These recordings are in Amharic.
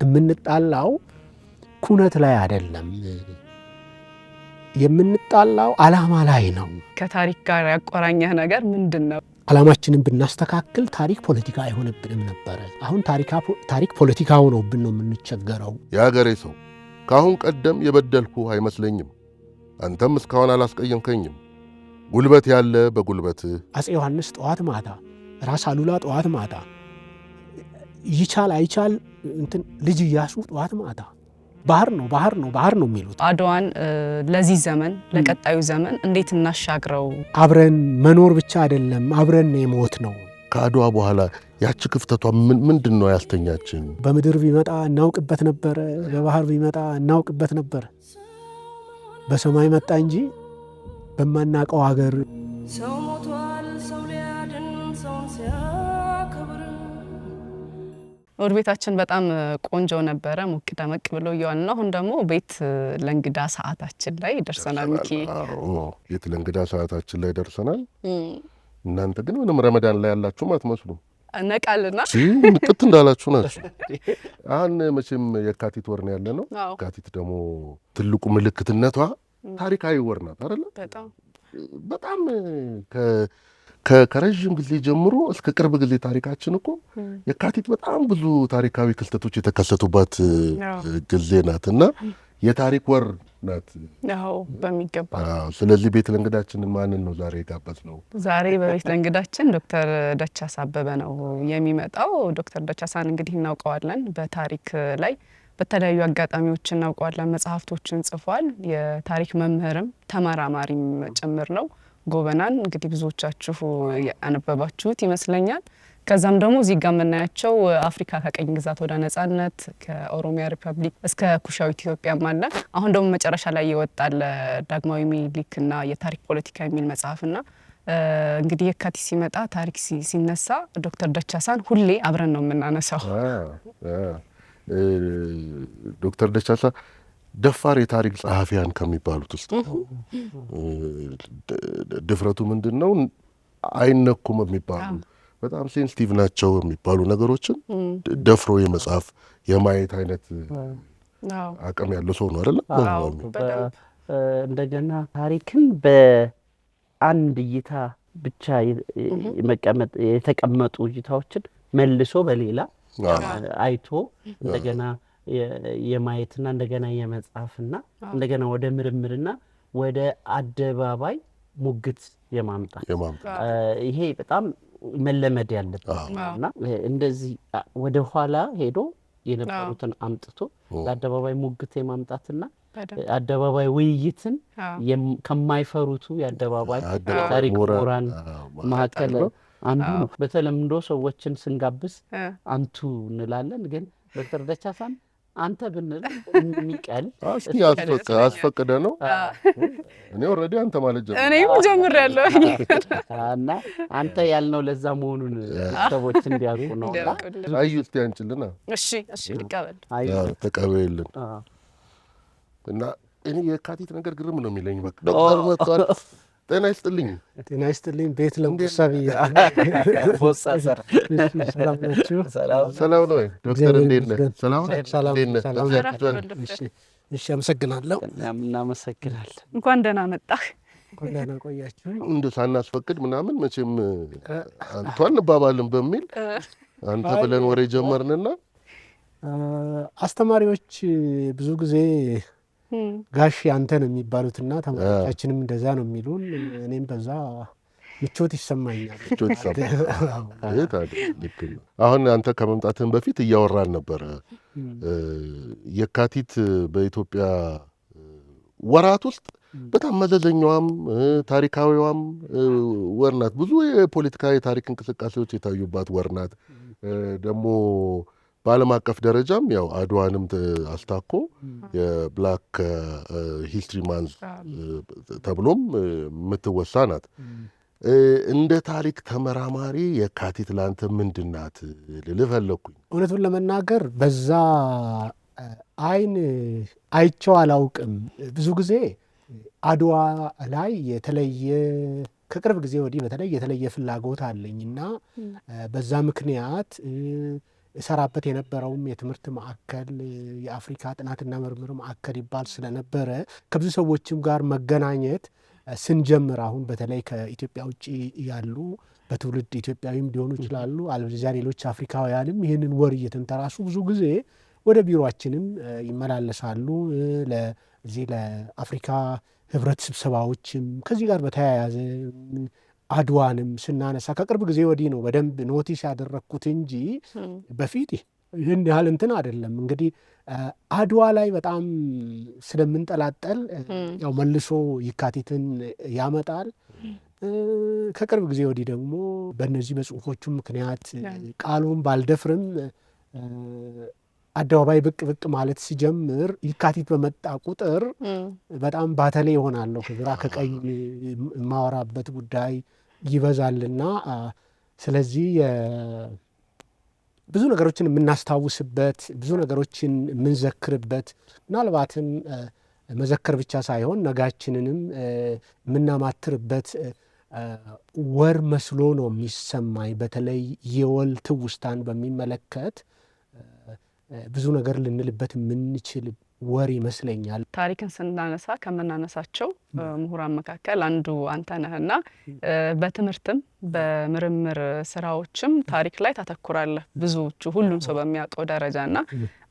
የምንጣላው ኩነት ላይ አይደለም የምንጣላው ዓላማ ላይ ነው ከታሪክ ጋር ያቆራኘህ ነገር ምንድነው ዓላማችንን ብናስተካክል ታሪክ ፖለቲካ አይሆንብንም ነበር አሁን ታሪክ ፖለቲካው ነው ብን ነው የምንቸገረው ያገሬ ሰው ካሁን ቀደም የበደልኩ አይመስለኝም አንተም እስካሁን አላስቀየምከኝም ጉልበት ያለ በጉልበት አፄ ዮሐንስ ጠዋት ማታ ራስ አሉላ ጠዋት ማታ ይቻል አይቻል እንትን ልጅ ኢያሱ ጠዋት ማታ ባህር ነው የሚሉት አድዋን ለዚህ ዘመን ለቀጣዩ ዘመን እንዴት እናሻግረው አብረን መኖር ብቻ አይደለም አብረን የሞት ነው ከአድዋ በኋላ ያቺ ክፍተቷ ምንድነው ያስተኛችን በምድር ቢመጣ እናውቅበት ነበር በባህር ቢመጣ እናውቅበት ነበር በሰማይ መጣ እንጂ በማናቀው ሀገር ሰው ሞቷል ሰው ሊያድን ሰውን ሲያከብር ወርቤታችን በጣም ቆንጆ ነበረ ሙቅ ደመቅ ብሎ ይዋልና አሁን ደግሞ ቤት ለእንግዳ ሰዓታችን ላይ ደርሰናል ሚኪ ቤት ለእንግዳ ሰዓታችን ላይ ደርሰናል እናንተ ግን ምንም ረመዳን ላይ ያላችሁ አትመስሉ ነቃልና ምጥት እንዳላችሁ ናችሁ አሁን መቼም የካቲት ወር ነው ያለነው የካቲት ደግሞ ትልቁ ምልክትነቷ ታሪካዊ ወር ናት አይደል በጣም ከረጅም ጊዜ ጀምሮ እስከ ቅርብ ጊዜ ታሪካችን እኮ የካቲት በጣም ብዙ ታሪካዊ ክስተቶች የተከሰቱባት ጊዜ ናትና የታሪክ ወር ናት ያው በሚገባ ስለዚህ ቤት ለእንግዳችንን ማንን ነው ዛሬ ጋበዝነው ዛሬ በቤት ለእንግዳችን ዶክተር ደቻሳ አበበ ነው የሚመጣው ዶክተር ደቻሳን እንግዲህ እናውቀዋለን በታሪክ ላይ በተለያዩ አጋጣሚዎች እናውቀዋለን መጽሐፍቶችን ጽፏል የታሪክ መምህርም ተመራማሪም ጭምር ነው ጎበናን እንግዲህ ብዙዎቻችሁ ያነበባችሁት ይመስለኛል ከዛም ደግሞ እዚህ ጋር መናያቸው አፍሪካ ከቀኝ ግዛት ወደ ነጻነት ከኦሮሚያ ሪፐብሊክ እስከ ኩሻዊት ኢትዮጵያ ማለት አሁን ደግሞ መጨረሻ ላይ ይወጣል ዳግማዊ ሚኒሊክና የታሪክ ፖለቲካ የሚል መጽሐፍና እንግዲህ የካቲት ሲመጣ ታሪክ ሲነሳ ዶክተር ደቻሳን ሁሌ አብረን ነው የምናነሳው ዶክተር ደቻሳ ደፋር የታሪክ ጸሐፊያን ከሚባሉት ውስጥ ድፍረቱ ምንድነው አይነኩም የሚባሉ በጣም ሴንሲቲቭ ናቸው የሚባሉ ነገሮችን ደፍሮ የመጻፍ የማየት አይነት አቅም ያለው ሰው ነው አይደል እንደገና ታሪክን በአንድ እይታ ብቻ የተቀመጡ እይታዎችን መልሶ በሌላ አይቶ እንደገና የማየትና እንደገና የመጻፍና እንደገና ወደ ምርምርና ወደ አደባባይ ሙግት የማምጣት ይሄ በጣም መለመድ ያለበትና እንደዚህ ወደ ኋላ ሄዶ የነበሩትን አምጥቶ ለአደባባይ ሙግት የማምጣትና አደባባይ ውይይትን ከማይፈሩቱ የአደባባይ ታሪክ ምሁራን መካከል አንዱ ነው በተለምዶ ሰዎችን ስንጋብዝ አንቱ እንላለን ግን ዶክተር ደቻሳን አንተ ብንል የሚቀል እስቲ አስፈቀደ ነው እኔ ኦሬዲ አንተ ማለት ጀምር እኔም ጀምሬያለሁ እና አንተ ያልነው ለዛ መሆኑን ሰዎች እንዲያውቁ ነው አዩ እስቲ አንችልና እሺ ልቀበል አዩ ተቀበይልን እና እኔ የካቲት ነገር ግርም ነው የሚለኝ በቃ ዶክተር መጥቷል ጤና ይስጥልኝ ቤት ለምሳሌ ቦሳሰር ሰላም ነው ዶክተር እንዴት ነህ ሰላም እሺ አመሰግናለሁ እናመሰግናለን እንኳን ደህና መጣህ እንኳን ደህና ቆያችሁ እንደ ሳናስፈቅድ ምናምን መቼም አንቷን እንባባልን በሚል አንተ ብለን ወሬ ጀመርንና አስተማሪዎች ብዙ ጊዜ ጋሽ አንተ ነው የሚባሉትና ተማሪዎቻችንም እንደዛ ነው የሚሉን እኔም በዛ ምቾት ይሰማኛል አሁን አንተ ከመምጣትህም በፊት እያወራን ነበር የካቲት በኢትዮጵያ ወራት ውስጥ በጣም መዘዘኛዋም ታሪካዊዋም ወርናት ብዙ የፖለቲካዊ ታሪክ እንቅስቃሴዎች የታዩባት ወርናት ደግሞ በዓለም አቀፍ ደረጃም ያው አድዋንም አስታኮ የብላክ ሂስትሪ ማንዝ ተብሎም የምትወሳ ናት እንደ ታሪክ ተመራማሪ የካቲት ላንተ ምንድናት ልልፈለኩኝ እውነቱን ለመናገር በዛ አይን አይቼው አላውቅም ብዙ ጊዜ አድዋ ላይ የተለየ ከቅርብ ጊዜ ወዲህ በተለይ የተለየ ፍላጎት አለኝና በዛ ምክንያት እሰራበት የነበረውም የትምህርት ማዕከል የአፍሪካ ጥናትና ምርምር ማዕከል ይባል ስለነበረ ከብዙ ሰዎችም ጋር መገናኘት ስንጀምር አሁን በተለይ ከኢትዮጵያ ውጭ ያሉ በትውልድ ኢትዮጵያዊም ሊሆኑ ይችላሉ አለበለዚያ ሌሎች አፍሪካውያንም ይህንን ወር እየተንተራሱ ብዙ ጊዜ ወደ ቢሮአችንም ይመላለሳሉ። ለዚህ ለአፍሪካ ህብረት ስብሰባዎችም ከዚህ ጋር በተያያዘ አድዋንም ስናነሳ ከቅርብ ጊዜ ወዲህ ነው በደንብ ኖቲስ ያደረግኩት እንጂ በፊት ይህን ያህል እንትን አይደለም። እንግዲህ አድዋ ላይ በጣም ስለምንጠላጠል ያው መልሶ የካቲትን ያመጣል። ከቅርብ ጊዜ ወዲህ ደግሞ በእነዚህ በጽሁፎቹ ምክንያት ቃሉን ባልደፍርም አደባባይ ብቅ ብቅ ማለት ሲጀምር የካቲት በመጣ ቁጥር በጣም ባተሌ ይሆናለሁ። ከግራ ከቀኝ የማወራበት ጉዳይ ይበዛልና ስለዚህ ብዙ ነገሮችን የምናስታውስበት ብዙ ነገሮችን የምንዘክርበት ምናልባትም መዘከር ብቻ ሳይሆን ነጋችንንም የምናማትርበት ወር መስሎ ነው የሚሰማኝ። በተለይ የወል ትውስታን በሚመለከት ብዙ ነገር ልንልበት የምንችል ወር ይመስለኛል። ታሪክን ስናነሳ ከምናነሳቸው ምሁራን መካከል አንዱ አንተ ነህና በትምህርትም በምርምር ስራዎችም ታሪክ ላይ ታተኩራለህ ብዙዎቹ ሁሉም ሰው በሚያውቀው ደረጃና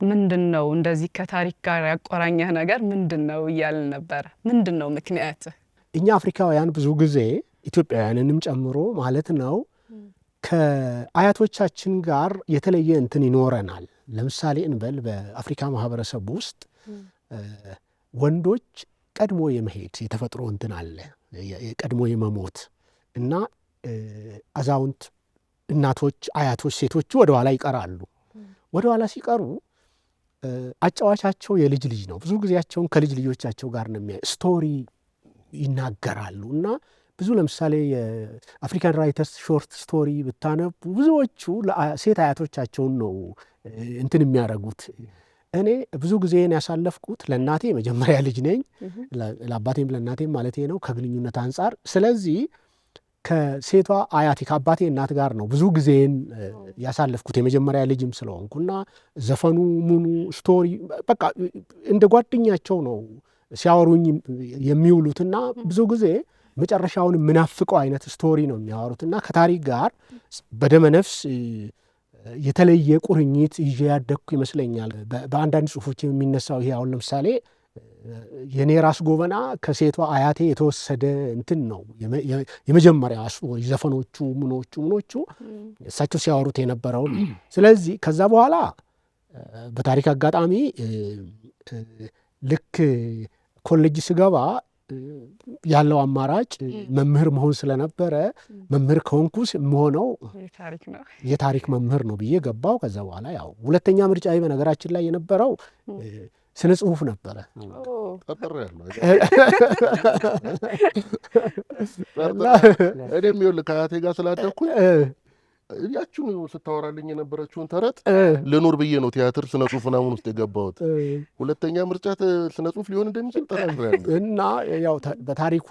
ምንድነው እንደዚህ ከታሪክ ጋር ያቆራኘህ ነገር ምንድነው እያልን ነበር። ምንድነው ምክንያት? እኛ አፍሪካውያን ብዙ ጊዜ ኢትዮጵያውያንንም ጨምሮ ማለት ነው ከአያቶቻችን ጋር የተለየ እንትን ይኖረናል። ለምሳሌ እንበል በአፍሪካ ማህበረሰብ ውስጥ ወንዶች ቀድሞ የመሄድ የተፈጥሮ እንትን አለ፣ ቀድሞ የመሞት እና አዛውንት እናቶች፣ አያቶች፣ ሴቶቹ ወደ ኋላ ይቀራሉ። ወደ ኋላ ሲቀሩ አጫዋቻቸው የልጅ ልጅ ነው። ብዙ ጊዜያቸውን ከልጅ ልጆቻቸው ጋር ነው ስቶሪ ይናገራሉ እና ብዙ ለምሳሌ የአፍሪካን ራይተርስ ሾርት ስቶሪ ብታነቡ ብዙዎቹ ሴት አያቶቻቸውን ነው እንትን የሚያደርጉት። እኔ ብዙ ጊዜን ያሳለፍኩት ለእናቴ መጀመሪያ ልጅ ነኝ፣ ለአባቴም ለእናቴም ማለት ነው ከግንኙነት አንጻር። ስለዚህ ከሴቷ አያቴ ከአባቴ እናት ጋር ነው ብዙ ጊዜን ያሳለፍኩት የመጀመሪያ ልጅም ስለሆንኩና ዘፈኑ ምኑ ስቶሪ በቃ እንደ ጓደኛቸው ነው ሲያወሩኝ የሚውሉትና ብዙ ጊዜ መጨረሻውን የምናፍቀው አይነት ስቶሪ ነው የሚያወሩትና ከታሪክ ጋር በደመነፍስ የተለየ ቁርኝት ይዤ ያደግኩ ይመስለኛል። በአንዳንድ ጽሁፎች የሚነሳው ይሄ አሁን ለምሳሌ የኔ ራስ ጎበና ከሴቷ አያቴ የተወሰደ እንትን ነው የመጀመሪያ ዘፈኖቹ ምኖቹ እሳቸው ሲያወሩት የነበረው። ስለዚህ ከዛ በኋላ በታሪክ አጋጣሚ ልክ ኮሌጅ ስገባ ያለው አማራጭ መምህር መሆን ስለነበረ መምህር ከሆንኩስ የምሆነው የታሪክ መምህር ነው ብዬ ገባው። ከዛ በኋላ ያው ሁለተኛ ምርጫዬ በነገራችን ላይ የነበረው ስነ ጽሁፍ ነበረ። እኔም ይኸውልህ ከአያቴ ጋር ስላደኩኝ ያችሁን ስታወራልኝ የነበረችውን ተረት ልኑር ብዬ ነው ቲያትር ስነ ጽሁፍ ምናምን ውስጥ የገባሁት። ሁለተኛ ምርጫ ስነ ጽሁፍ ሊሆን እንደሚችል ጠራጥሬያለሁ እና ያው በታሪኩ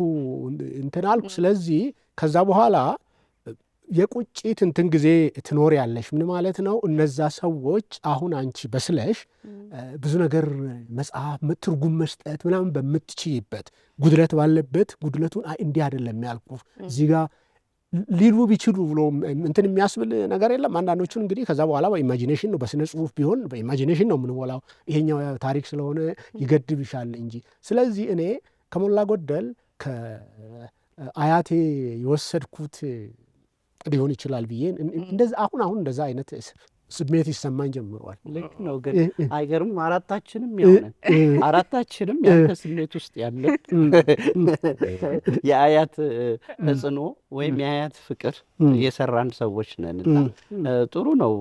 እንትን አልኩ። ስለዚህ ከዛ በኋላ የቁጭት እንትን ጊዜ ትኖር ያለሽ ምን ማለት ነው? እነዛ ሰዎች አሁን አንቺ በስለሽ ብዙ ነገር መጽሐፍ ትርጉም መስጠት ምናምን በምትችይበት ጉድለት ባለበት ጉድለቱን እንዲህ አይደለም ያልኩ እዚህ ጋር ሊሉ ቢችሉ ብሎ እንትን የሚያስብል ነገር የለም። አንዳንዶቹን እንግዲህ ከዛ በኋላ በኢማጂኔሽን ነው፣ በስነ ጽሁፍ ቢሆን በኢማጂኔሽን ነው የምንሞላው። ይሄኛው ታሪክ ስለሆነ ይገድብሻል እንጂ። ስለዚህ እኔ ከሞላ ጎደል ከአያቴ የወሰድኩት ሊሆን ይችላል ብዬ እንደዛ አሁን እንደዛ አይነት ስሜት ይሰማኝ ጀምሯል። ልክ ነው። ግን አይገርም? አራታችንም ያውነን አራታችንም ያንተ ስሜት ውስጥ ያለ የአያት ተጽዕኖ ወይም የአያት ፍቅር የሰራን ሰዎች ነን እና ጥሩ ነው።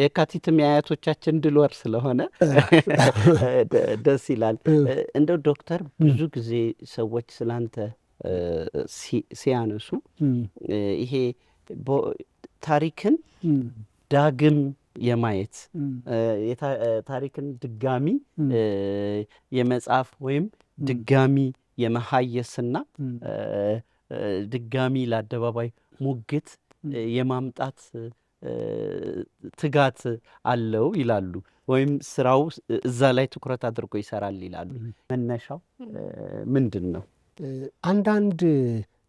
የካቲትም የአያቶቻችን ድል ወር ስለሆነ ደስ ይላል። እንደው ዶክተር ብዙ ጊዜ ሰዎች ስላንተ ሲያነሱ ይሄ ታሪክን ዳግም የማየት ታሪክን ድጋሚ የመጻፍ ወይም ድጋሚ የመሐየስና ድጋሚ ለአደባባይ ሙግት የማምጣት ትጋት አለው ይላሉ፣ ወይም ስራው እዛ ላይ ትኩረት አድርጎ ይሰራል ይላሉ። መነሻው ምንድን ነው? አንዳንድ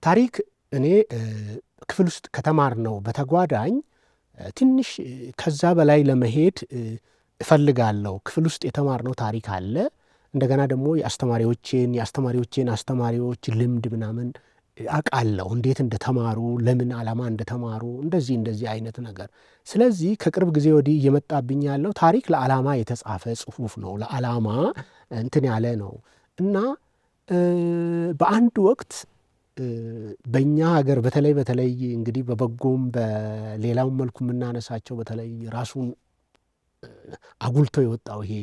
ታሪክ እኔ ክፍል ውስጥ ከተማርነው በተጓዳኝ ትንሽ ከዛ በላይ ለመሄድ እፈልጋለሁ። ክፍል ውስጥ የተማርነው ታሪክ አለ። እንደገና ደግሞ የአስተማሪዎቼን አስተማሪዎች ልምድ ምናምን አውቃለሁ፣ እንዴት እንደተማሩ፣ ለምን ዓላማ እንደተማሩ፣ እንደዚህ አይነት ነገር። ስለዚህ ከቅርብ ጊዜ ወዲህ እየመጣብኝ ያለው ታሪክ ለዓላማ የተጻፈ ጽሑፍ ነው፣ ለዓላማ እንትን ያለ ነው እና በአንድ ወቅት በእኛ ሀገር በተለይ እንግዲህ በበጎም በሌላውም መልኩ የምናነሳቸው በተለይ ራሱን አጉልቶ የወጣው ይሄ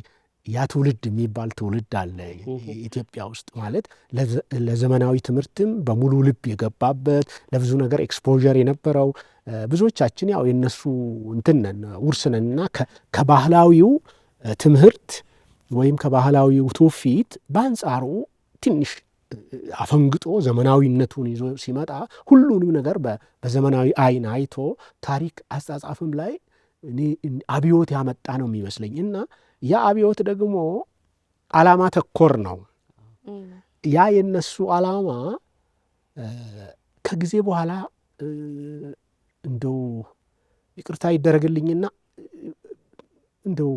ያ ትውልድ የሚባል ትውልድ አለ ኢትዮጵያ ውስጥ። ማለት ለዘመናዊ ትምህርትም በሙሉ ልብ የገባበት ለብዙ ነገር ኤክስፖዠር የነበረው ብዙዎቻችን ያው የነሱ እንትነን ውርስነንና ከባህላዊው ትምህርት ወይም ከባህላዊው ትውፊት በአንጻሩ ትንሽ አፈንግጦ ዘመናዊነቱን ይዞ ሲመጣ ሁሉንም ነገር በዘመናዊ አይን አይቶ ታሪክ አጻጻፍም ላይ አብዮት ያመጣ ነው የሚመስለኝ እና ያ አብዮት ደግሞ ዓላማ ተኮር ነው። ያ የነሱ ዓላማ ከጊዜ በኋላ እንደው ይቅርታ ይደረግልኝና እንደው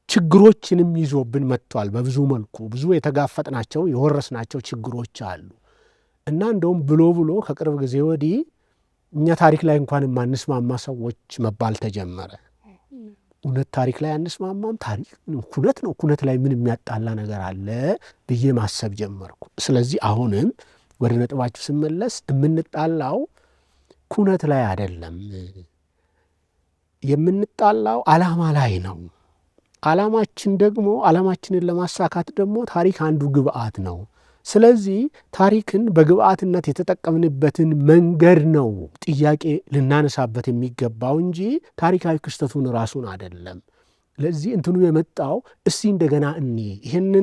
ችግሮችንም ይዞብን መጥቷል። በብዙ መልኩ ብዙ የተጋፈጥናቸው የወረስናቸው ችግሮች አሉ እና እንደውም ብሎ ከቅርብ ጊዜ ወዲህ እኛ ታሪክ ላይ እንኳን የማንስማማ ሰዎች መባል ተጀመረ። እውነት ታሪክ ላይ አንስማማም፣ ታሪክ ኩነት ነው፣ ኩነት ላይ ምን የሚያጣላ ነገር አለ ብዬ ማሰብ ጀመርኩ። ስለዚህ አሁንም ወደ ነጥባችሁ ስመለስ የምንጣላው ኩነት ላይ አይደለም፣ የምንጣላው ዓላማ ላይ ነው። ዓላማችን ደግሞ ዓላማችንን ለማሳካት ደግሞ ታሪክ አንዱ ግብአት ነው። ስለዚህ ታሪክን በግብአትነት የተጠቀምንበትን መንገድ ነው ጥያቄ ልናነሳበት የሚገባው እንጂ ታሪካዊ ክስተቱን ራሱን አይደለም። ለዚህ እንትኑ የመጣው እስቲ እንደገና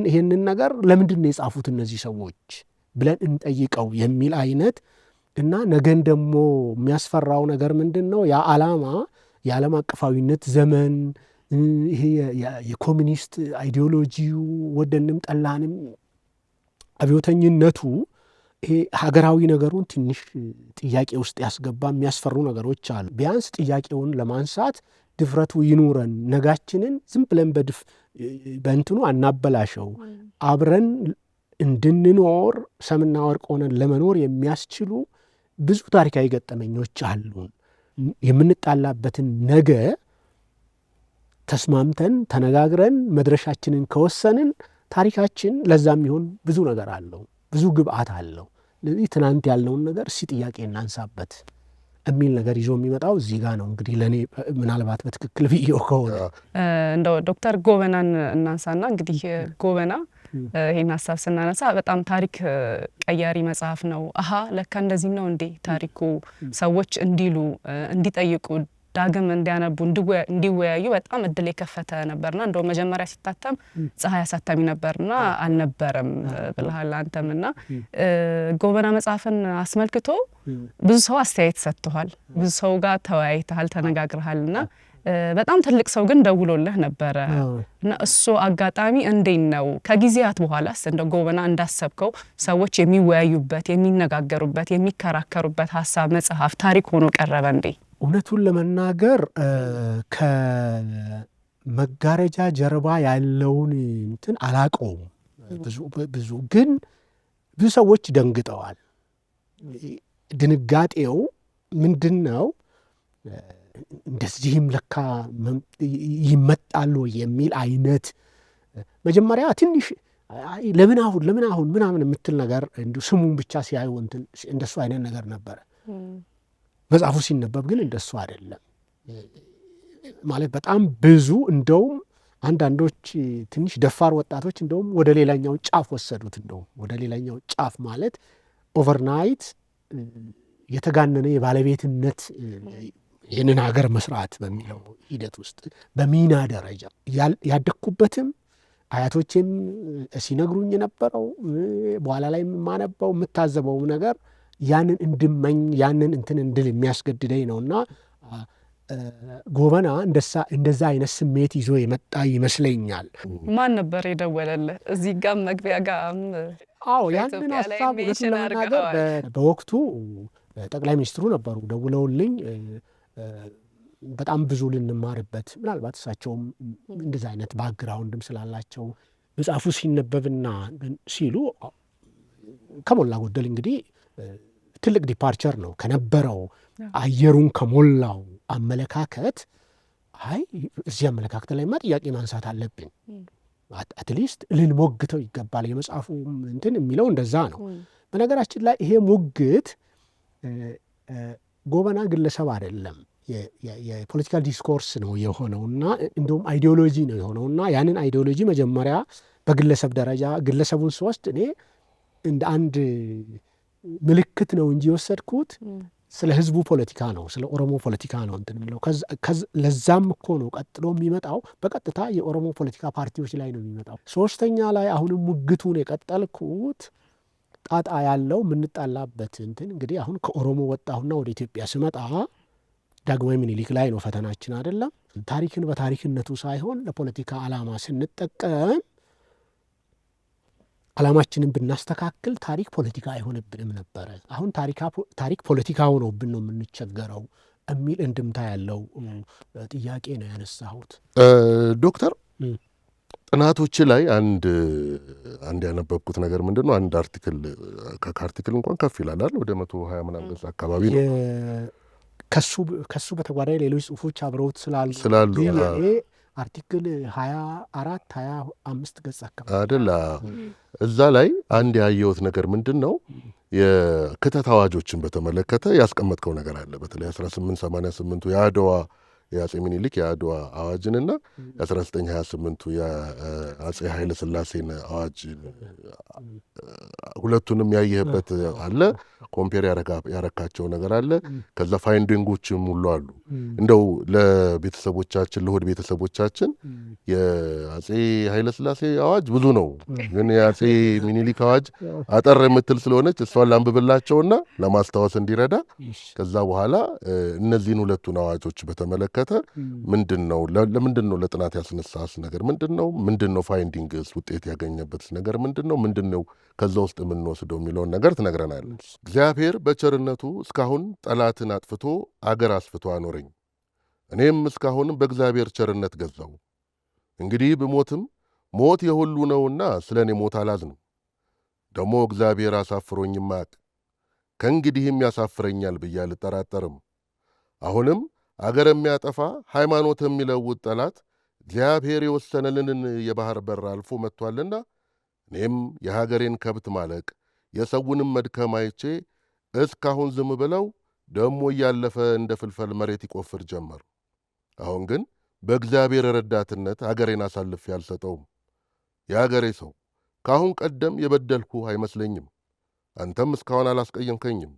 ይሄንን ነገር ለምንድን ነው የጻፉት እነዚህ ሰዎች ብለን እንጠይቀው የሚል አይነት እና ነገን ደግሞ የሚያስፈራው ነገር ምንድን ነው? ያ ዓላማ የዓለም አቀፋዊነት ዘመን ይሄ የኮሚኒስት አይዲዮሎጂው ወደንም ጠላንም አብዮተኝነቱ ይሄ ሀገራዊ ነገሩን ትንሽ ጥያቄ ውስጥ ያስገባ የሚያስፈሩ ነገሮች አሉ። ቢያንስ ጥያቄውን ለማንሳት ድፍረቱ ይኑረን። ነጋችንን ዝም ብለን በእንትኑ አናበላሸው። አብረን እንድንኖር ሰምና ወርቅ ሆነን ለመኖር የሚያስችሉ ብዙ ታሪካዊ ገጠመኞች አሉን። የምንጣላበትን ነገ ተስማምተን ተነጋግረን መድረሻችንን ከወሰንን ታሪካችን ለዛም ይሆን ብዙ ነገር አለው፣ ብዙ ግብአት አለው። ስለዚህ ትናንት ያልነውን ነገር እስቲ ጥያቄ እናንሳበት የሚል ነገር ይዞ የሚመጣው እዚህ ጋር ነው። እንግዲህ ለእኔ ምናልባት በትክክል ብዬው ከሆነ እንደው ዶክተር ጎበናን እናንሳና እንግዲህ ጎበና ይህን ሀሳብ ስናነሳ በጣም ታሪክ ቀያሪ መጽሐፍ ነው። አሀ ለካ እንደዚህ ነው እንዴ ታሪኩ፣ ሰዎች እንዲሉ እንዲጠይቁ ዳግም እንዲያነቡ እንዲወያዩ በጣም እድል የከፈተ ነበርና እንደው መጀመሪያ ሲታተም ፀሐይ አሳታሚ ነበርና አልነበረም ብለሃል አንተምና ጎበና መጽሐፍን አስመልክቶ ብዙ ሰው አስተያየት ሰጥቷል፣ ብዙ ሰው ጋር ተወያይተሃል፣ ተነጋግረሃልና በጣም ትልቅ ሰው ግን ደውሎልህ ነበረ እና እሱ አጋጣሚ እንዴት ነው ከጊዜያት በኋላስ እንደው ጎበና እንዳሰብከው ሰዎች የሚወያዩበት የሚነጋገሩበት የሚከራከሩበት ሀሳብ መጽሐፍ ታሪክ ሆኖ ቀረበ እንዴ? እውነቱን ለመናገር ከመጋረጃ ጀርባ ያለውን እንትን አላቀውም። ብዙ ግን ብዙ ሰዎች ደንግጠዋል። ድንጋጤው ምንድን ነው? እንደዚህም ለካ ይመጣሉ የሚል አይነት መጀመሪያ ትንሽ ለምን አሁን ምናምን የምትል ነገር እንዲሁ ስሙን ብቻ ሲያዩ እንደሱ አይነት ነገር ነበረ። መጽሐፉ ሲነበብ ግን እንደሱ አይደለም። ማለት በጣም ብዙ እንደውም አንዳንዶች ትንሽ ደፋር ወጣቶች እንደውም ወደ ሌላኛው ጫፍ ወሰዱት። እንደውም ወደ ሌላኛው ጫፍ ማለት ኦቨርናይት የተጋነነ የባለቤትነት ይህንን ሀገር መስራት በሚለው ሂደት ውስጥ በሚና ደረጃ ያደግኩበትም አያቶቼም ሲነግሩኝ የነበረው በኋላ ላይ የማነበው የምታዘበው ነገር ያንን እንድመኝ ያንን እንትን እንድል የሚያስገድደኝ ነውና ጎበና እንደዛ አይነት ስሜት ይዞ የመጣ ይመስለኛል። ማን ነበር የደወለልህ? እዚህ ጋር መግቢያ ጋር ያንን ሀሳብ እውነቱን ለመናገር በወቅቱ ጠቅላይ ሚኒስትሩ ነበሩ ደውለውልኝ በጣም ብዙ ልንማርበት ምናልባት እሳቸውም እንደዚህ አይነት ባክግራውንድም ስላላቸው መጽሐፉ ሲነበብና ሲሉ ከሞላ ጎደል እንግዲህ ትልቅ ዲፓርቸር ነው ከነበረው አየሩን ከሞላው አመለካከት። እዚህ አመለካከት ላይማ ጥያቄ ማንሳት አለብን፣ አትሊስት ልንሞግተው ይገባል። የመጽሐፉ እንትን የሚለው እንደዛ ነው። በነገራችን ላይ ይሄ ሙግት ጎበና ግለሰብ አይደለም፣ የፖለቲካል ዲስኮርስ ነው የሆነውና እንዲሁም አይዲዮሎጂ ነው የሆነውና ያንን አይዲዮሎጂ መጀመሪያ በግለሰብ ደረጃ ግለሰቡን ስወስድ እኔ እንደ አንድ ምልክት ነው እንጂ የወሰድኩት ስለ ህዝቡ ፖለቲካ ነው፣ ስለ ኦሮሞ ፖለቲካ ነው እንትን የሚለው። ለዛም እኮ ነው ቀጥሎ የሚመጣው በቀጥታ የኦሮሞ ፖለቲካ ፓርቲዎች ላይ ነው የሚመጣው። ሶስተኛ ላይ አሁንም ሙግቱን የቀጠልኩት ጣጣ ያለው የምንጣላበት እንትን እንግዲህ አሁን ከኦሮሞ ወጣሁና ወደ ኢትዮጵያ ስመጣ ዳግማዊ ምኒልክ ላይ ነው ፈተናችን አይደለም። ታሪክን በታሪክነቱ ሳይሆን ለፖለቲካ ዓላማ ስንጠቀም ዓላማችንን ብናስተካክል ታሪክ ፖለቲካ አይሆንብንም ነበረ። አሁን ታሪክ ፖለቲካ ሆኖብን ነው የምንቸገረው የሚል እንድምታ ያለው ጥያቄ ነው ያነሳሁት። ዶክተር ጥናቶች ላይ አንድ ያነበብኩት ነገር ምንድን ነው? አንድ አርቲክል ከአርቲክል እንኳን ከፍ ይላል ወደ 120 ምናምን ገጽ አካባቢ ነው። ከሱ በተጓዳኝ ሌሎች ጽሁፎች አብረውት ስላሉ አርቲክል 24-25 ገጽ አካባቢ አይደል? እዛ ላይ አንድ ያየሁት ነገር ምንድን ነው? የክተት አዋጆችን በተመለከተ ያስቀመጥከው ነገር አለ። በተለይ 1888ቱ የአድዋ የአጼ ምኒልክ የአድዋ አዋጅንና የ1928ቱ የአጼ ኃይለ ሥላሴን አዋጅ ሁለቱንም ያየህበት አለ። ኮምፔር ያረካቸው ነገር አለ። ከዛ ፋይንዲንጎችም ሁሉ አሉ። እንደው ለቤተሰቦቻችን ለሆድ ቤተሰቦቻችን የአጼ ኃይለ ሥላሴ አዋጅ ብዙ ነው፣ ግን የአጼ ምኒልክ አዋጅ አጠር የምትል ስለሆነች እሷን ላንብብላቸውና ለማስታወስ እንዲረዳ። ከዛ በኋላ እነዚህን ሁለቱን አዋጆች በተመለከተ ምንድን ነው ለምንድን ነው ለጥናት ያስነሳስ ነገር ምንድን ነው ፋይንዲንግስ ውጤት ያገኘበትስ ነገር ምንድን ነው ከዛ ውስጥ የምንወስደው የሚለውን ነገር ትነግረናለች። እግዚአብሔር በቸርነቱ እስካሁን ጠላትን አጥፍቶ አገር አስፍቶ አኖረኝ። እኔም እስካሁን በእግዚአብሔር ቸርነት ገዛው። እንግዲህ ብሞትም ሞት የሁሉ ነውና ስለ እኔ ሞት አላዝንም። ደግሞ እግዚአብሔር አሳፍሮኝም አያውቅ፣ ከእንግዲህም ያሳፍረኛል ብዬ አልጠራጠርም። አሁንም አገር የሚያጠፋ ሃይማኖት የሚለውጥ ጠላት እግዚአብሔር የወሰነልንን የባህር በር አልፎ መጥቷልና እኔም የሀገሬን ከብት ማለቅ የሰውንም መድከም አይቼ እስካሁን ዝም ብለው ደሞ እያለፈ እንደ ፍልፈል መሬት ይቆፍር ጀመር። አሁን ግን በእግዚአብሔር ረዳትነት አገሬን አሳልፌ አልሰጠውም። የአገሬ ሰው ከአሁን ቀደም የበደልኩ አይመስለኝም። አንተም እስካሁን አላስቀየምከኝም።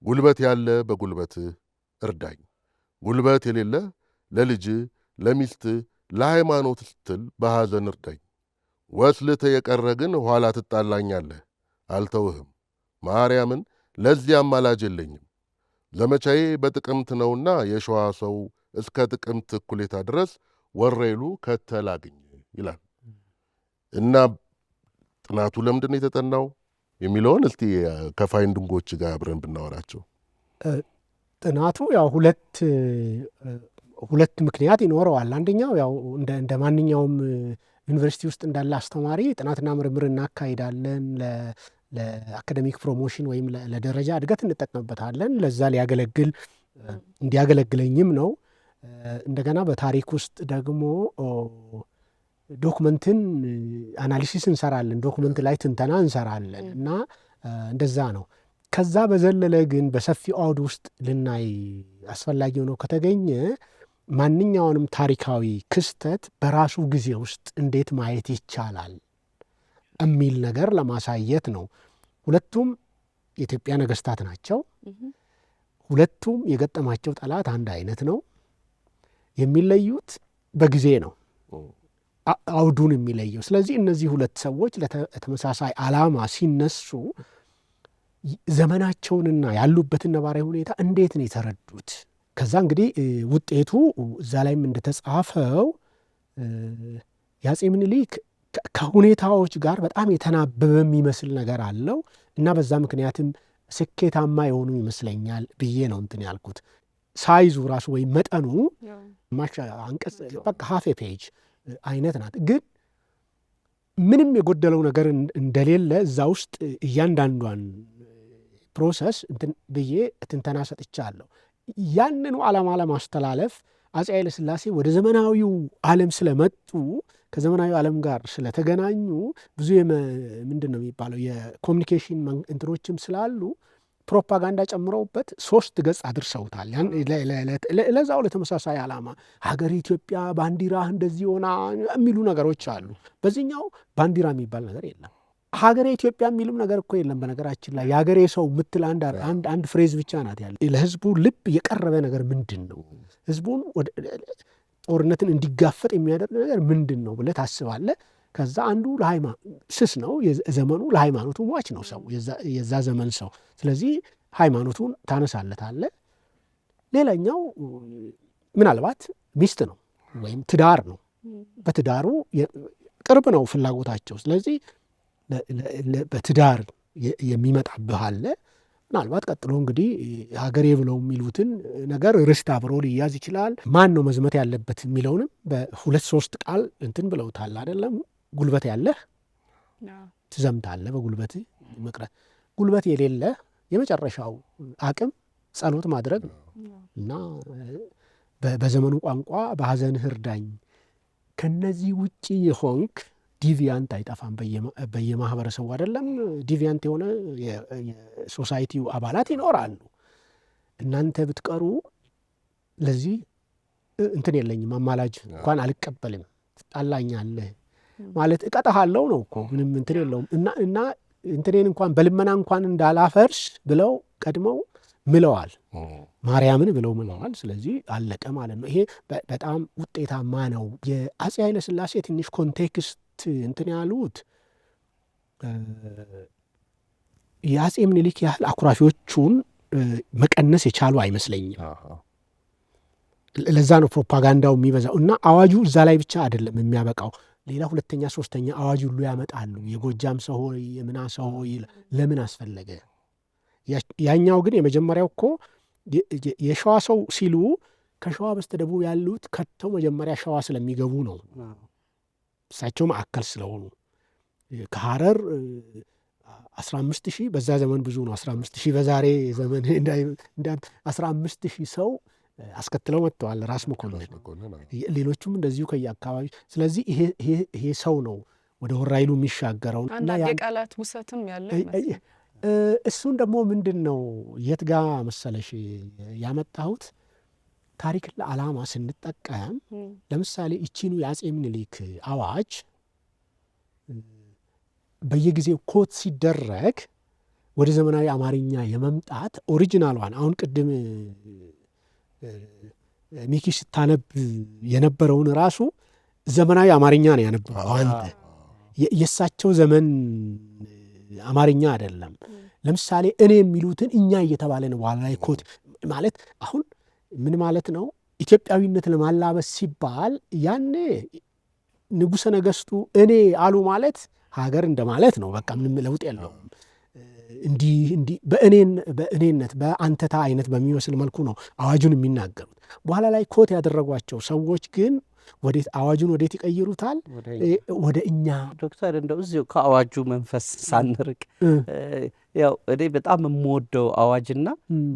ጉልበት ያለ በጉልበትህ እርዳኝ፣ ጉልበት የሌለ ለልጅህ ለሚስትህ ለሃይማኖት ስትል በሐዘን እርዳኝ። ወስልተ የቀረ ግን ኋላ ትጣላኛለህ፣ አልተውህም። ማርያምን ለዚያም አማላጅ የለኝም። ዘመቻዬ በጥቅምት ነውና የሸዋ ሰው እስከ ጥቅምት እኩሌታ ድረስ ወሬሉ ከተላግኝ ይላል። እና ጥናቱ ለምንድን ነው የተጠናው የሚለውን እስቲ ከፋይንዲንጎች ጋር አብረን ብናወራቸው። ጥናቱ ያው ሁለት ምክንያት ይኖረዋል። አንደኛው ያው እንደ ማንኛውም ዩኒቨርሲቲ ውስጥ እንዳለ አስተማሪ ጥናትና ምርምር እናካሂዳለን። ለአካደሚክ ፕሮሞሽን ወይም ለደረጃ እድገት እንጠቀምበታለን። ለዛ እንዲያገለግለኝም ነው። እንደገና በታሪክ ውስጥ ደግሞ ዶክመንትን አናሊሲስ እንሰራለን፣ ዶክመንት ላይ ትንተና እንሰራለን እና እንደዛ ነው። ከዛ በዘለለ ግን በሰፊው አውድ ውስጥ ልናይ አስፈላጊ ሆኖ ከተገኘ ማንኛውንም ታሪካዊ ክስተት በራሱ ጊዜ ውስጥ እንዴት ማየት ይቻላል የሚል ነገር ለማሳየት ነው። ሁለቱም የኢትዮጵያ ነገስታት ናቸው። ሁለቱም የገጠማቸው ጠላት አንድ አይነት ነው። የሚለዩት በጊዜ ነው አውዱን የሚለየው። ስለዚህ እነዚህ ሁለት ሰዎች ለተመሳሳይ ዓላማ ሲነሱ ዘመናቸውንና ያሉበትን ነባራዊ ሁኔታ እንዴት ነው የተረዱት ከዛ እንግዲህ ውጤቱ እዛ ላይም እንደተጻፈው የአፄ ምኒልክ ከሁኔታዎች ጋር በጣም የተናበበ የሚመስል ነገር አለው እና በዛ ምክንያትም ስኬታማ የሆኑ ይመስለኛል ብዬ ነው እንትን ያልኩት። ሳይዙ ራሱ ወይም መጠኑ አንቀጽ በቃ ሀፍ ፔጅ አይነት ናት፣ ግን ምንም የጎደለው ነገር እንደሌለ እዛ ውስጥ እያንዳንዷን ፕሮሰስ እንትን ብዬ ትንተና ሰጥቻለሁ። ያንኑ ዓላማ ለማስተላለፍ አፄ ኃይለ ሥላሴ ወደ ዘመናዊው ዓለም ስለመጡ ከዘመናዊ ዓለም ጋር ስለተገናኙ ብዙ ምንድን ነው የሚባለው የኮሚኒኬሽን እንትኖችም ስላሉ ፕሮፓጋንዳ ጨምረውበት 3 ገጽ አድርሰውታል። ለዛው ለተመሳሳይ ዓላማ ሀገር ኢትዮጵያ ባንዲራ እንደዚህ ሆና የሚሉ ነገሮች አሉ። በዚህኛው ባንዲራ የሚባል ነገር የለም። ሀገሬ ኢትዮጵያ የሚልም ነገር እኮ የለም። በነገራችን ላይ የሀገሬ ሰው ምትል አንድ ፍሬዝ ብቻ ናት ያለ። ለህዝቡ ልብ የቀረበ ነገር ምንድን ነው? ህዝቡን ጦርነትን እንዲጋፈጥ የሚያደርግ ነገር ምንድን ነው ብለህ ታስባለህ። ከዛ አንዱ ስስ ነው ዘመኑ፣ ለሃይማኖቱ ሟች ነው ሰው የዛ ዘመን ሰው። ስለዚህ ሃይማኖቱን ታነሳለታለህ። ሌላኛው ምናልባት ሚስት ነው ወይም ትዳር ነው። በትዳሩ ቅርብ ነው ፍላጎታቸው። ስለዚህ በትዳር የሚመጣብህ አለ። ምናልባት ቀጥሎ እንግዲህ ሀገሬ ብለው የሚሉትን ነገር ርስት አብሮ ሊያዝ ይችላል። ማን ነው መዝመት ያለበት የሚለውንም በ2-3 ቃል እንትን ብለውታል አይደለም። ጉልበት ያለህ ትዘምታለህ፣ በጉልበት መቅረት። ጉልበት የሌለ የመጨረሻው አቅም ጸሎት ማድረግ ነው እና በዘመኑ ቋንቋ በሐዘንህ እርዳኝ። ከነዚህ ውጪ የሆንክ ዲቪያንት አይጠፋም በየማህበረሰቡ አይደለም። ዲቪያንት የሆነ የሶሳይቲው አባላት ይኖራሉ። እናንተ ብትቀሩ ለዚህ እንትን የለኝም፣ አማላጅ እንኳን አልቀበልም፣ ትጣላኛለህ ማለት እቀጣሃለሁ ነው እኮ፣ ምንም እንትን የለውም። እና እንትኔን እንኳን በልመና እንኳን እንዳላፈርስ ብለው ቀድመው ምለዋል፣ ማርያምን ብለው ምለዋል። ስለዚህ አለቀ ማለት ነው። ይሄ በጣም ውጤታማ ነው። የአፄ ኃይለ ሥላሴ ትንሽ ኮንቴክስት እንትን ያሉት የአፄ ምኒልክ ያህል አኩራፊዎቹን መቀነስ የቻሉ አይመስለኝም። ለዛ ነው ፕሮፓጋንዳው የሚበዛው። እና አዋጁ እዛ ላይ ብቻ አይደለም የሚያበቃው፣ ሌላ 2ኛ 3ኛ አዋጅ ሁሉ ያመጣሉ። የጎጃም ሰው ሆይ የምና ሰው ሆይ ለምን አስፈለገ? ያኛው ግን የመጀመሪያው እኮ የሸዋ ሰው ሲሉ ከሸዋ በስተደቡብ ያሉት ከተው መጀመሪያ ሸዋ ስለሚገቡ ነው። እሳቸው ማዕከል ስለሆኑ ከሐረር 15,000 በዛ ዘመን ብዙ ነው። 15,000 በዛሬ ዘመን 15,000 ሰው አስከትለው መጥተዋል። ራስ መኮንን፣ ሌሎቹም እንደዚሁ ከየአካባቢ። ስለዚህ ይሄ ሰው ነው ወደ ወራይሉ የሚሻገረው እና የቃላት ውሰትም ያለ እሱን ደግሞ ምንድን ነው የት ጋ መሰለሽ ያመጣሁት፣ ታሪክን ለዓላማ ስንጠቀም ለምሳሌ ይቺኑ የአፄ ምኒልክ አዋጅ በየጊዜው ኮት ሲደረግ ወደ ዘመናዊ አማርኛ የመምጣት ኦሪጂናሏን አሁን ቅድም ሚኪ ስታነብ የነበረውን ራሱ ዘመናዊ አማርኛ ነው ያነበበው አንተ። የእሳቸው ዘመን አማርኛ አይደለም። ለምሳሌ እኔ የሚሉትን እኛ እየተባለ ነው በኋላ ላይ ኮት ማለት። አሁን ምን ማለት ነው? ኢትዮጵያዊነት ለማላበስ ሲባል ያኔ ንጉሠ ነገሥቱ እኔ አሉ ማለት ሀገር እንደማለት ነው። በቃ ምንም ለውጥ የለውም። እንዲህ በእኔነት በአንተታ አይነት በሚመስል መልኩ ነው አዋጁን የሚናገሩት። በኋላ ላይ ኮት ያደረጓቸው ሰዎች ግን አዋጁን ወዴት ይቀይሩታል? ወደ እኛ። ዶክተር እንደው እዚሁ ከአዋጁ መንፈስ ሳንርቅ ያው እኔ በጣም የምወደው አዋጅና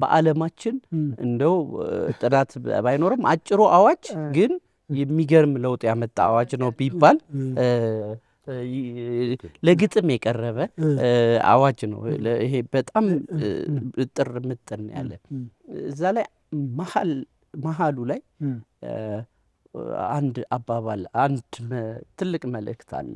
በዓለማችን እንደው ጥናት ባይኖርም አጭሩ አዋጅ ግን የሚገርም ለውጥ ያመጣ አዋጅ ነው ቢባል ለግጥም የቀረበ አዋጅ ነው ይሄ። በጣም ጥር ምጥን ያለ እዛ ላይ መሀሉ ላይ አንድ አባባል፣ አንድ ትልቅ መልእክት አለ።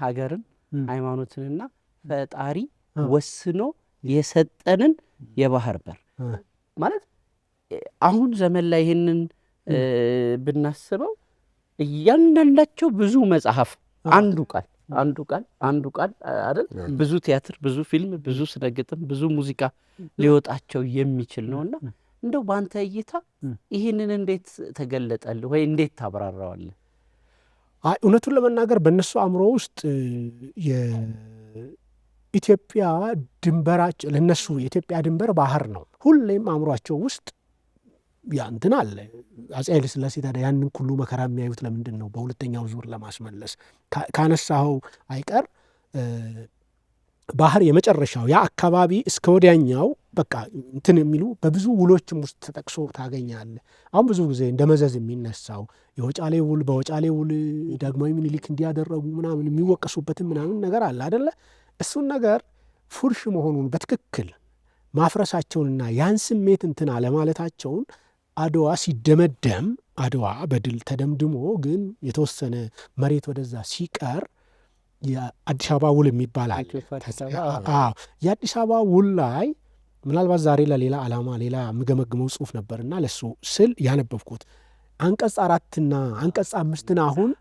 ሀገርን ሃይማኖትንና ፈጣሪ ወስኖ የሰጠንን የባህር በር ማለት አሁን ዘመን ላይ ይህንን ብናስበው እያንዳንዳቸው ብዙ መጽሐፍ አንዱ ቃል አንዱ ቃል አይደል? ብዙ ቲያትር፣ ብዙ ፊልም፣ ብዙ ስነ ግጥም፣ ብዙ ሙዚቃ ሊወጣቸው የሚችል ነውና እንደው በአንተ እይታ ይህንን እንዴት ተገለጠልህ ወይ እንዴት ታብራራዋለህ? እውነቱን ለመናገር በእነሱ አእምሮ ውስጥ የኢትዮጵያ ድንበራቸው ለእነሱ የኢትዮጵያ ድንበር ባህር ነው። ሁሌም አእምሯቸው ውስጥ ያ እንትን አለ። አፄ ኃይለ ሥላሴ ታዲያ ያንን ሁሉ መከራ የሚያዩት ለምንድን ነው? በሁለተኛው ዙር ለማስመለስ ካነሳኸው አይቀር ባህር የመጨረሻው ያ አካባቢ እስከ ወዲያኛው በቃ እንትን የሚሉ በብዙ ውሎችም ውስጥ ተጠቅሶ ታገኛለህ። አሁን ብዙ ጊዜ እንደ መዘዝ የሚነሳው የወጫሌ ውል በወጫሌ ውል ዳግማዊ ምኒልክ እንዲያደረጉ ምናምን የሚወቀሱበትም ምናምን ነገር አለ አደለ? እሱን ነገር ፉርሽ መሆኑን በትክክል ማፍረሳቸውንና ያን ስሜት እንትን አለማለታቸውን አድዋ ሲደመደም አድዋ በድል ተደምድሞ ግን የተወሰነ መሬት ወደዛ ሲቀር የአዲስ አበባ ውል የሚባል አለ። የአዲስ አበባ ውል ላይ ምናልባት ዛሬ ለሌላ ዓላማ ሌላ የምገመግመው ጽሑፍ ነበርና ለሱ ስል ያነበብኩት አንቀጽ 4ና አንቀጽ 5 አሁን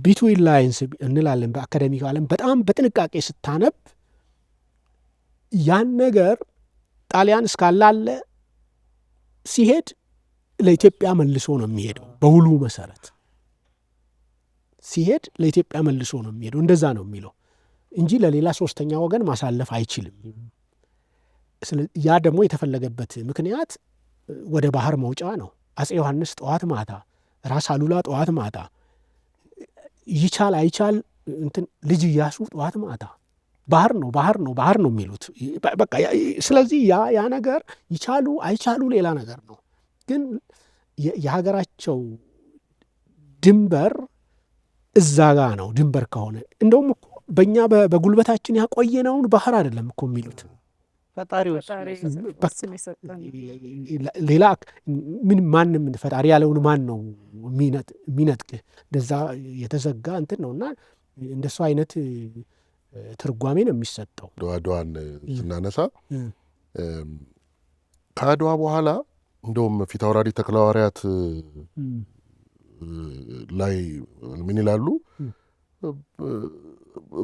ቢትዊን ላይንስ እንላለን በአካዳሚክ ዓለም በጣም በጥንቃቄ ስታነብ ያን ነገር ጣሊያን እስካላለ ሲሄድ ለኢትዮጵያ መልሶ ነው የሚሄደው። በውሉ መሰረት ሲሄድ ለኢትዮጵያ መልሶ ነው የሚሄደው። እንደዛ ነው የሚለው እንጂ ለሌላ ሶስተኛ ወገን ማሳለፍ አይችልም። ያ ደግሞ የተፈለገበት ምክንያት ወደ ባህር መውጫ ነው። አፄ ዮሐንስ ጠዋት ማታ፣ ራስ አሉላ ጠዋት ማታ፣ ይቻል አይቻል እንትን ልጅ ኢያሱ ጠዋት ማታ ባህር ነው ባህር ነው ባህር ነው የሚሉት በቃ። ስለዚህ ያ ነገር ይቻሉ አይቻሉ ሌላ ነገር ነው። ግን የሀገራቸው ድንበር እዛ ጋ ነው። ድንበር ከሆነ እንደውም እኮ በእኛ በጉልበታችን ያቆየነውን ባህር አይደለም እኮ የሚሉት ሌላ ምን ማንም ፈጣሪ ያለውን ማን ነው የሚነጥቅህ? እንደዛ የተዘጋ እንትን ነው እና እንደሱ አይነት ትርጓሜ ነው የሚሰጠው። አድዋን ስናነሳ ከአድዋ በኋላ እንደውም ፊታውራሪ ተክለሐዋርያት ላይ ምን ይላሉ?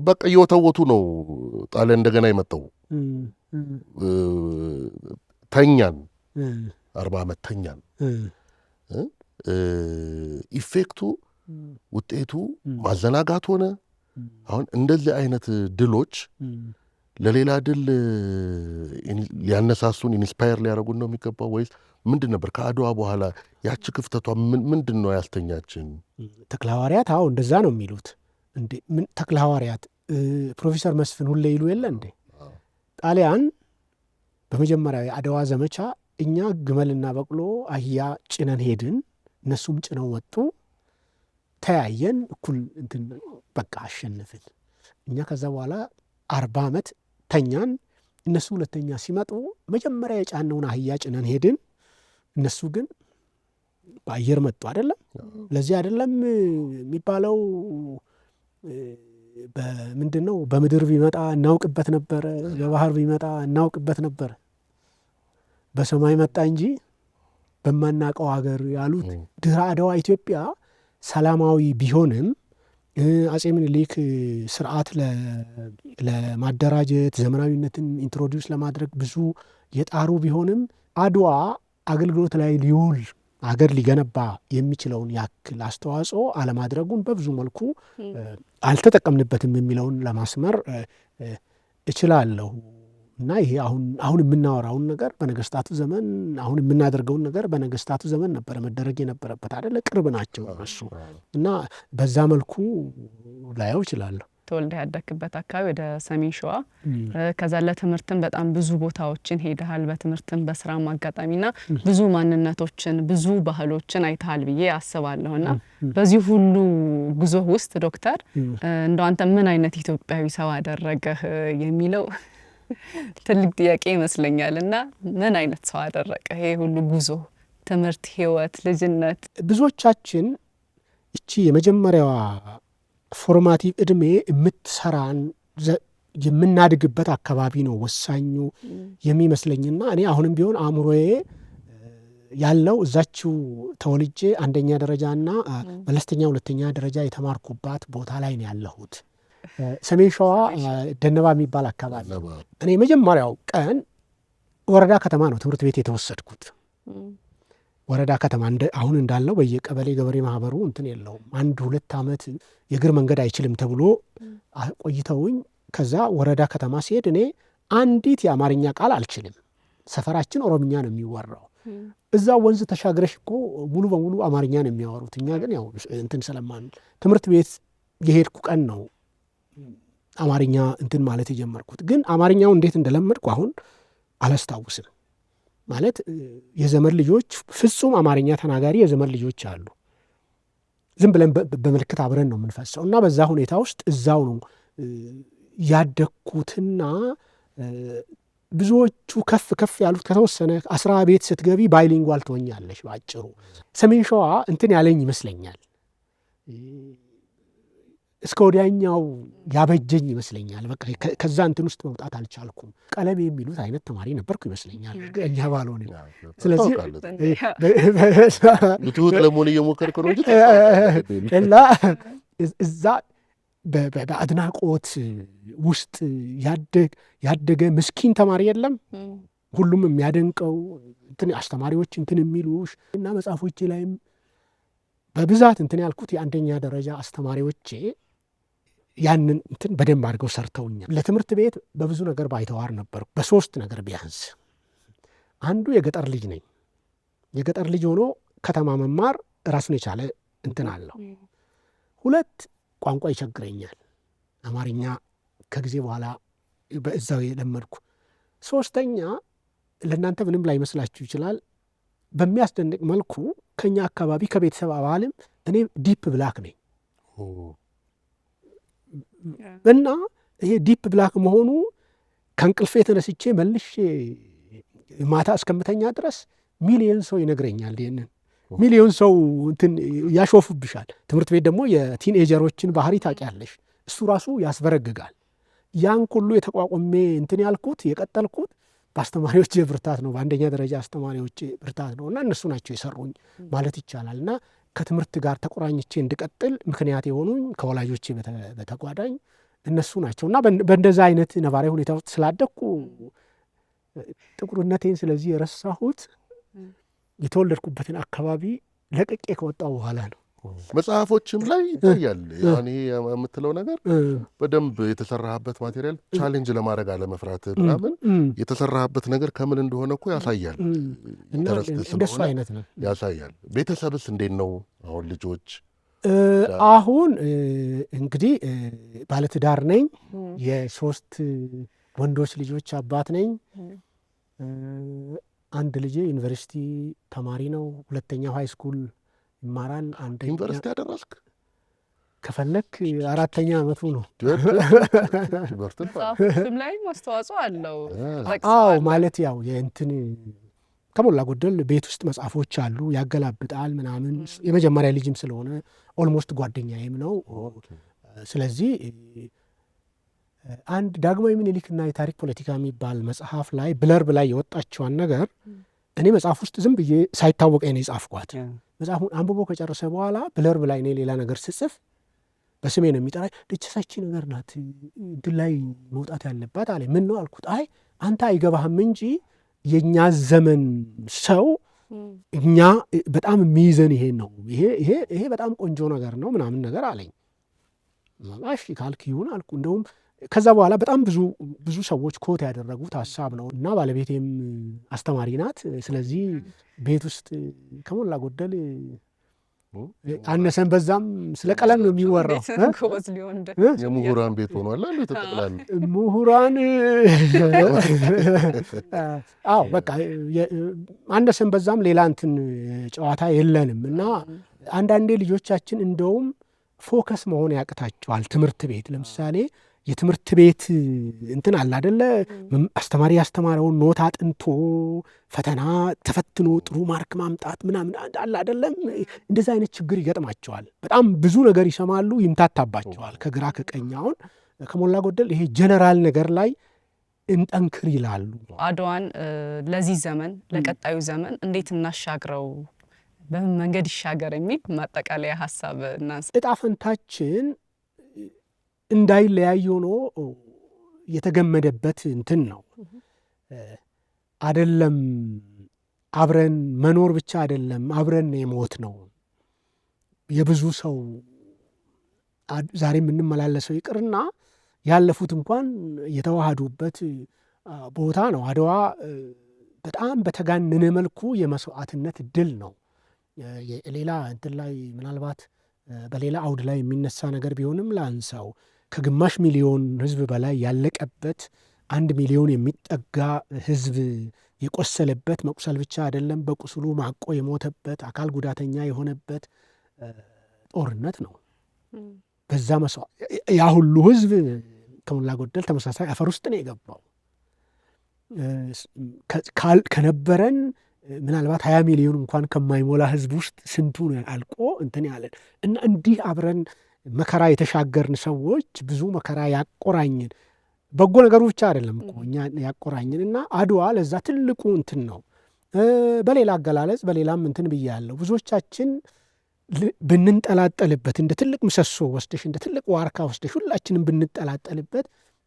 በቃ እየወተወቱ ነው ጣሊያን እንደገና የመጣው። ተኛን 40 ዓመት ተኛን። ኢፌክቱ ውጤቱ ማዘናጋት ሆነ። አሁን እንደዚህ አይነት ድሎች ለሌላ ድል ሊያነሳሱን ኢንስፓየር ሊያደርጉን ነው የሚገባው ወይስ ምንድን ነበር? ከአድዋ በኋላ ያቺ ክፍተቷ ምንድን ነው ያስተኛችን? ተክለሐዋርያት አዎ እንደዛ ነው የሚሉት። እንዴ ምን ተክለሐዋርያት ፕሮፌሰር መስፍን ሁሌ ይሉ የለ እንዴ ጣሊያን በመጀመሪያው የአድዋ ዘመቻ እኛ ግመልና በቅሎ አህያ ጭነን ሄድን፣ እነሱም ጭነው ወጡ፣ ተያየን፣ እኩል እንትን በቃ አሸነፍን። እኛ ከዛ በኋላ 40 ዓመት ተኛን። እነሱ ሁለተኛ ሲመጡ መጀመሪያ የጫነውን አህያ ጭነን ሄድን፣ እነሱ ግን በአየር መጡ። አይደለም ለዚህ አይደለም የሚባለው በምንድን ነው? በምድር ቢመጣ እናውቅበት ነበረ፣ በባህር ቢመጣ እናውቅበት ነበረ፣ በሰማይ መጣ እንጂ በማናውቀው ሀገር ያሉት። ድህረ አድዋ ኢትዮጵያ ሰላማዊ ቢሆንም አፄ ምኒልክ ስርዓት ለማደራጀት ዘመናዊነትን ኢንትሮዲውስ ለማድረግ ብዙ የጣሩ ቢሆንም አድዋ አገልግሎት ላይ ሊውል አገር ሊገነባ የሚችለውን ያክል አስተዋጽኦ አለማድረጉን በብዙ መልኩ አልተጠቀምንበትም የሚለውን ለማስመር እችላለሁ። እና ይሄ አሁን የምናወራውን ነገር በነገስታቱ ዘመን አሁን የምናደርገውን ነገር በነገስታቱ ዘመን ነበረ መደረግ የነበረበት አይደለ? ቅርብ ናቸው እነሱ እና በዛ መልኩ ላየው እችላለሁ። ተወልደ ያደክበት አካባቢ ወደ ሰሜን ሸዋ፣ ከዛ ለትምህርትም በጣም ብዙ ቦታዎችን ሄደሃል። በትምህርትም በስራም አጋጣሚና ብዙ ማንነቶችን ብዙ ባህሎችን አይተሃል ብዬ አስባለሁና በዚህ ሁሉ ጉዞ ውስጥ ዶክተር እንደው አንተ ምን አይነት ኢትዮጵያዊ ሰው አደረገህ የሚለው ትልቅ ጥያቄ ይመስለኛል። እና ምን አይነት ሰው አደረገ ይሄ ሁሉ ጉዞ፣ ትምህርት፣ ህይወት፣ ልጅነት? ብዙዎቻችን እቺ የመጀመሪያዋ ፎርማቲቭ እድሜ የምትሰራን የምናድግበት አካባቢ ነው ወሳኙ የሚመስለኝና እኔ አሁንም ቢሆን አእምሮዬ ያለው እዛችው ተወልጄ አንደኛ ደረጃና መለስተኛ ሁለተኛ ደረጃ የተማርኩባት ቦታ ላይ ነው ያለሁት። ሰሜን ሸዋ ደነባ የሚባል አካባቢ እኔ መጀመሪያው ቀን ወረዳ ከተማ ነው ትምህርት ቤት የተወሰድኩት። ወረዳ ከተማ አሁን እንዳለው በየቀበሌ ገበሬ ማህበሩ እንትን የለውም። 1-2 ዓመት የእግር መንገድ አይችልም ተብሎ ቆይተውኝ ከዛ ወረዳ ከተማ ሲሄድ እኔ አንዲት የአማርኛ ቃል አልችልም። ሰፈራችን ኦሮምኛ ነው የሚወራው። እዛ ወንዝ ተሻግረሽ እኮ ሙሉ በሙሉ አማርኛ ነው የሚያወሩት። እኛ ግን ያው እንትን ስለማን ትምህርት ቤት የሄድኩ ቀን ነው አማርኛ እንትን ማለት የጀመርኩት። ግን አማርኛው እንዴት እንደለመድኩ አሁን አላስታውስም። ማለት የዘመድ ልጆች ፍጹም አማርኛ ተናጋሪ የዘመድ ልጆች አሉ። ዝም ብለን በምልክት አብረን ነው የምንፈሰው እና በዛ ሁኔታ ውስጥ እዛው ነው ያደግኩትና ብዙዎቹ ከፍ ያሉት ከተወሰነ 10 ቤት ስትገቢ ባይሊንጓል ትሆኛለሽ። ባጭሩ ሰሜን ሸዋ እንትን ያለኝ ይመስለኛል፣ እስከ ወዲያኛው ያበጀኝ ይመስለኛል። በቃ ከዛ እንትን ውስጥ መውጣት አልቻልኩም። ቀለም የሚሉት አይነት ተማሪ ነበርኩ ይመስለኛል እኛ ባልሆነ። ስለዚህ ልትውጥ ለመሆን እየሞከርክ ነው እንጂ እና እዛ በአድናቆት ውስጥ ያደገ ምስኪን ተማሪ የለም። ሁሉም የሚያደንቀው እንትን አስተማሪዎች እንትን የሚሉሽ እና መጽሐፎቼ ላይም በብዛት እንትን ያልኩት የአንደኛ ደረጃ አስተማሪዎቼ ያንን እንትን በደንብ አድርገው ሰርተውኛል። ለትምህርት ቤት በብዙ ነገር ባይተዋር ነበርኩ። በ3 ነገር ቢያንስ አንዱ የገጠር ልጅ ነኝ። የገጠር ልጅ ሆኖ ከተማ መማር ራሱን የቻለ እንትን አለው። 2 ቋንቋ ይቸግረኛል። አማርኛ ከጊዜ በኋላ በእዛው የለመድኩ። 3ኛ ለእናንተ ምንም ላይመስላችሁ ይችላል፣ በሚያስደንቅ መልኩ ከኛ አካባቢ ከቤተሰብ አባልም እኔ ዲፕ ብላክ ነኝ እና ይሄ ዲፕ ብላክ መሆኑ ከእንቅልፌ ተነስቼ መልሼ ማታ እስከምተኛ ድረስ ሚሊዮን ሰው ይነግረኛል። ይህንን ሚሊዮን ሰው እንትን ያሾፍብሻል። ትምህርት ቤት ደግሞ የቲንኤጀሮችን ባህሪ ታውቂያለሽ። እሱ ራሱ ያስበረግጋል። ያን ሁሉ የተቋቋሜ እንትን ያልኩት የቀጠልኩት በአስተማሪዎች ብርታት ነው፣ በአንደኛ ደረጃ አስተማሪዎች ብርታት ነው እና እነሱ ናቸው የሰሩኝ ማለት ይቻላል። እና ከትምህርት ጋር ተቆራኝቼ እንድቀጥል ምክንያት የሆኑኝ ከወላጆቼ በተጓዳኝ እነሱ ናቸው እና በእንደዛ አይነት ነባራዊ ሁኔታ ውስጥ ስላደግኩ ጥቁርነቴን ስለዚህ የረሳሁት የተወለድኩበትን አካባቢ ለቅቄ ከወጣው በኋላ ነው። መጽሐፎችም ላይ ይታያል። ያኔ የምትለው ነገር በደንብ የተሰራህበት ማቴሪያል ቻሌንጅ ለማድረግ አለመፍራት ምናምን የተሰራህበት ነገር ከምን እንደሆነ እኮ ያሳያል። እንደሱ አይነት ነው ያሳያል። ቤተሰብስ እንዴት ነው አሁን? ልጆች አሁን እንግዲህ ባለትዳር ነኝ። የ3 ወንዶች ልጆች አባት ነኝ። አንድ ልጄ ዩኒቨርሲቲ ተማሪ ነው። 2ኛው ሃይ ስኩል ይማራል። ዩኒቨርሲቲ ያደረስክ ከፈለክ 4ኛ ዓመቱ ነው። ስም ላይ ማስተዋጽኦ አለው። አዎ ማለት ያው የእንትን ከሞላ ጎደል ቤት ውስጥ መጽሐፎች አሉ፣ ያገላብጣል ምናምን። የመጀመሪያ ልጅም ስለሆነ ኦልሞስት ጓደኛዬም ነው። ስለዚህ አንድ ዳግማዊ ምኒልክና የታሪክ ፖለቲካ የሚባል መጽሐፍ ላይ ብለርብ ላይ የወጣችዋን ነገር እኔ መጽሐፍ ውስጥ ዝም ብዬ ሳይታወቀኝ ነው የጻፍኳት። መጽሐፉን አንብቦ ከጨረሰ በኋላ ብለርብ ላይ እኔ ሌላ ነገር ስጽፍ በስሜ ነው የሚጠራኝ። ደቸሳች ነገር ናት እንትን ላይ መውጣት ያለባት አለ። ምን ነው አልኩት። አይ አንተ አይገባህም እንጂ የእኛ ዘመን ሰው እኛ በጣም የሚይዘን ይሄን ነው፣ ይሄ በጣም ቆንጆ ነገር ነው ምናምን ነገር አለኝ። እሺ ካልክ ይሁን አልኩ። እንደውም ከዛ በኋላ በጣም ብዙ ሰዎች ኮት ያደረጉት ሀሳብ ነው እና ባለቤቴም አስተማሪ ናት። ስለዚህ ቤት ውስጥ ከሞላ ጎደል አነሰን በዛም ስለ ቀለም ነው የሚወራው። የምሁራን ቤት ሆኗል አለ ተጠቅላሉ ምሁራን። አዎ በቃ አነሰን በዛም ሌላ እንትን ጨዋታ የለንም እና አንዳንዴ ልጆቻችን እንደውም ፎከስ መሆን ያቅታቸዋል። ትምህርት ቤት ለምሳሌ የትምህርት ቤት እንትን አለ አደለ? አስተማሪ ያስተማረውን ኖት አጥንቶ ፈተና ተፈትኖ ጥሩ ማርክ ማምጣት ምናምን አለ አደለም? እንደዚህ አይነት ችግር ይገጥማቸዋል። በጣም ብዙ ነገር ይሰማሉ፣ ይምታታባቸዋል ከግራ ከቀኝ። አሁን ከሞላ ጎደል ይሄ ጀነራል ነገር ላይ እንጠንክር ይላሉ። አድዋን ለዚህ ዘመን ለቀጣዩ ዘመን እንዴት እናሻግረው፣ በምን መንገድ ይሻገር የሚል ማጠቃለያ ሀሳብ እናንሳ። እጣ ፈንታችን እንዳይለያይ ሆኖ የተገመደበት እንትን ነው አደለም። አብረን መኖር ብቻ አደለም፣ አብረን የሞት ነው። የብዙ ሰው ዛሬ የምንመላለሰው ይቅርና ያለፉት እንኳን የተዋሃዱበት ቦታ ነው። አድዋ በጣም በተጋነነ መልኩ የመስዋዕትነት ድል ነው። ሌላ እንትን ላይ ምናልባት በሌላ አውድ ላይ የሚነሳ ነገር ቢሆንም ላንሳው፣ ከግማሽ ሚሊዮን ህዝብ በላይ ያለቀበት 1 ሚሊዮን የሚጠጋ ህዝብ የቆሰለበት፣ መቁሰል ብቻ አይደለም በቁስሉ ማቆ የሞተበት፣ አካል ጉዳተኛ የሆነበት ጦርነት ነው። በዛ ያ ሁሉ ህዝብ ከሞላ ጎደል ተመሳሳይ አፈር ውስጥ ነው የገባው። ከነበረን ምናልባት 20 ሚሊዮን እንኳን ከማይሞላ ህዝብ ውስጥ ስንቱ አልቆ እንትን ያለን እና እንዲህ አብረን መከራ የተሻገርን ሰዎች ብዙ መከራ ያቆራኝን በጎ ነገሩ ብቻ አይደለም እኮ እኛ ያቆራኝን እና አድዋ ለዛ ትልቁ እንትን ነው። በሌላ አገላለጽ በሌላም እንትን ብያለሁ። ብዙዎቻችን ብንንጠላጠልበት እንደ ትልቅ ምሰሶ ወስደሽ እንደ ትልቅ ዋርካ ወስደሽ ሁላችንም ብንጠላጠልበት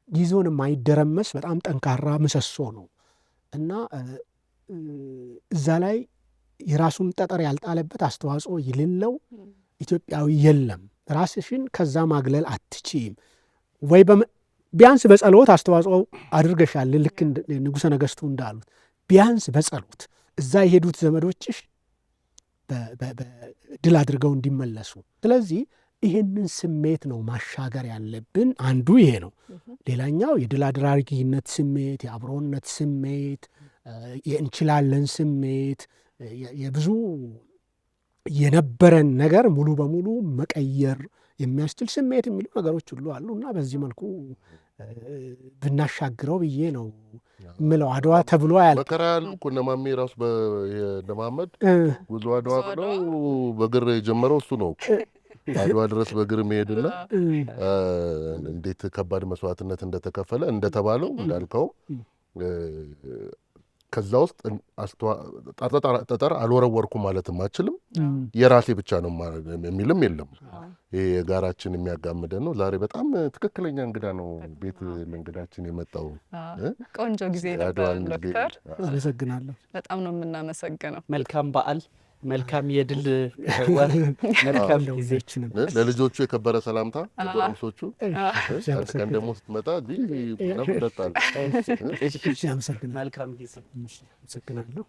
ይዞን የማይደረመስ በጣም ጠንካራ ምሰሶ ነው እና እዛ ላይ የራሱን ጠጠር ያልጣለበት አስተዋጽኦ የሌለው ኢትዮጵያዊ የለም። ራስሽን ከዛ ማግለል አትችይም ወይ ቢያንስ በጸሎት አስተዋጽኦ አድርገሻል። ልክ ንጉሠ ነገሥቱ እንዳሉት ቢያንስ በጸሎት እዛ የሄዱት ዘመዶችሽ ድል አድርገው እንዲመለሱ። ስለዚህ ይህንን ስሜት ነው ማሻገር ያለብን። አንዱ ይሄ ነው። ሌላኛው የድል አድራጊነት ስሜት፣ የአብሮነት ስሜት፣ የእንችላለን ስሜት፣ የብዙ የነበረን ነገር ሙሉ በሙሉ መቀየር የሚያስችል ስሜት የሚሉ ነገሮች ሁሉ አሉ እና በዚህ መልኩ ብናሻግረው ብዬ ነው ምለው። አድዋ ተብሎ ያለ መከራ ያሉ እኮ እነ ማሜ ራሱ ለማመድ ጉዞ አድዋ ብለው በእግር የጀመረው እሱ ነው። አድዋ ድረስ በእግር መሄድና እንዴት ከባድ መስዋዕትነት እንደተከፈለ እንደተባለው እንዳልከው ከዛ ውስጥ ጠጠር አልወረወርኩ ማለትም አችልም። የራሴ ብቻ ነው የሚልም የለም። ይሄ የጋራችን የሚያጋምደን ነው። ዛሬ በጣም ትክክለኛ እንግዳ ነው ቤት ለእንግዳችን የመጣው። ቆንጆ ጊዜ ነበር ዶክተር። አመሰግናለሁ። በጣም ነው የምናመሰግነው። መልካም በዓል፣ መልካም የድል ወር፣ መልካም ጊዜ። ለልጆቹ የከበረ ሰላምታ ለጎረምሶቹ። ቀን ደግሞ ስትመጣ ነፍጠጣል። መልካም ጊዜ። አመሰግናለሁ።